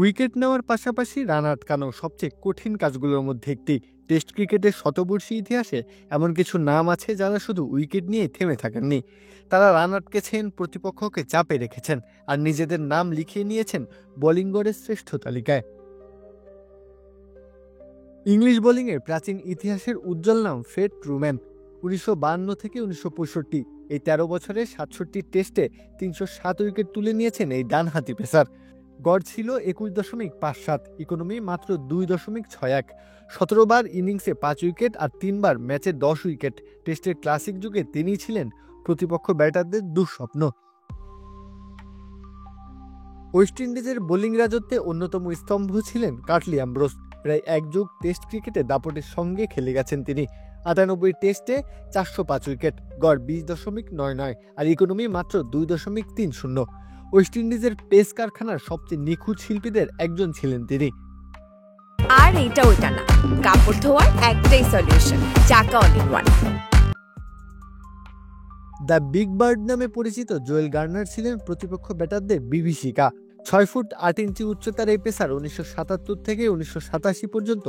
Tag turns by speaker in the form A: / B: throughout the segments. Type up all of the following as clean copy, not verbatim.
A: Wicket নেওয়ার পাশাপাশি run আটকানো সবচেয়ে কঠিন কাজগুলোর মধ্যে একটি। টেস্ট ক্রিকেটের শতবর্ষী ইতিহাসে এমন কিছু নাম আছে যারা শুধু উইকেট নিয়ে থেমে থাকেননি। তারা রান আটকেছেন, প্রতিপক্ষকে চাপে রেখেছেন, আর নিজেদের নাম লিখিয়ে নিয়েছেন বোলিং গড়ের শ্রেষ্ঠ তালিকায়। ইংলিশ বোলিংয়ের প্রাচীন ইতিহাসের উজ্জ্বল নাম ফ্রেড ট্রুম্যান। 1952 থেকে 1965 এই 13 বছরে 67 টেস্টে 307 উইকেট তুলে নিয়েছেন এই ডানহাতি পেসার। গড় ছিল 21.57, ইকোনমি মাত্র 2.61। 17 বার ইনিংসে 5 উইকেট আর 3 বার ম্যাচে 10 উইকেট। টেস্টের ক্লাসিক যুগে তিনিই ছিলেন প্রতিপক্ষ ব্যাটারদের দুঃস্বপ্ন। ওয়েস্ট ইন্ডিজের বোলিং রাজত্বে অন্যতম স্তম্ভ ছিলেন কার্টলি অ্যামব্রোস। প্রায় এক যুগ টেস্ট ক্রিকেটে দাপটের সঙ্গে খেলে গেছেন তিনি। 98 টেস্টে 405 উইকেট, গড় 20.99 আর ইকোনমি মাত্র 2.30। ওয়েস্ট ইন্ডিজের পেস কারখানার সবচেয়ে নিখুঁত শিল্পীদের একজন ছিলেন তিনি।
B: আর এটা ওইটা না, কাপড় ধোয়ার একটাই সলিউশন, চাকা all in one.
A: The big bird নামে পরিচিত জোয়েল গার্নার ছিলেন প্রতিপক্ষ ব্যাটারদের বিভীষিকা। 6 ফুট 8 ইঞ্চি উচ্চতার এই পেসার 1977 থেকে 1987 পর্যন্ত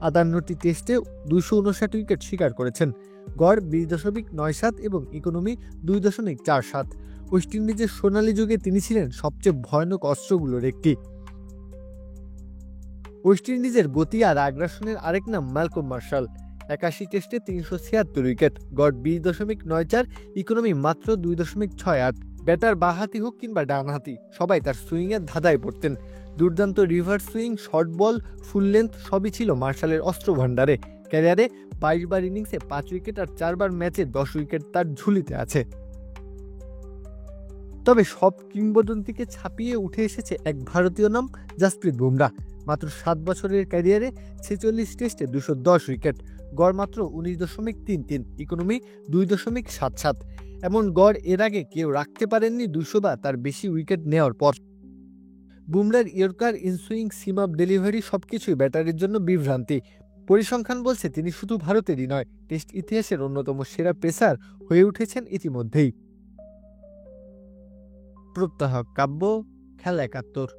A: 58টি টেস্টে 259 উইকেট শিকার করেছেন। গড় 20.97 এবং ইকোনমি 2.47। ওয়েস্ট ইন্ডিজের সোনালী যুগে তিনি ছিলেন সবচেয়ে ভয়ানক অস্ত্রগুলোর একটি। ওয়েস্ট ইন্ডিজের গতি আর আগ্রাসনের আরেক নাম ম্যালকম মার্শাল। 81 টেস্টে 376 উইকেট, গড় 20.94, ইকোনমি মাত্র 2.68। ব্যাটার বাঁহাতি হোক কিংবা ডানহাতি, সবাই তার সুইংয়ের ধাঁধায় পড়তেন। দুর্দান্ত reverse swing, short ball, full length সবই ছিল মার্শালের অস্ত্র ভাণ্ডারে। ক্যারিয়ারে 22 বার ইনিংসে 5 উইকেট আর 4 বার ম্যাচে 10 উইকেট তার ঝুলিতে আছে। তবে সব কিংবদন্তিকে ছাপিয়ে উঠে এসেছে এক ভারতীয় নাম, জাসপ্রীত বুমরাহ। মাত্র 7 বছরের ক্যারিয়ারে 46 টেস্টে 210 উইকেট, গড় মাত্র 19.33, ইকোনমি 2.77। এমন গড় এর আগে কেউ রাখতে পারেননি 200 বা তার বেশি উইকেট নেওয়ার পর। বুমরাহর ইয়র্কার, ইনসুইং, সিম আপ ডেলিভারি সবকিছুই ব্যাটারের জন্য বিভ্রান্তি। পরিসংখ্যান বলছে তিনি শুধু ভারতেরই নয়, টেস্ট ইতিহাসের অন্যতম সেরা পেসার হয়ে উঠেছেন ইতিমধ্যেই। প্রত্যাহ কাব্য, খেলা 71।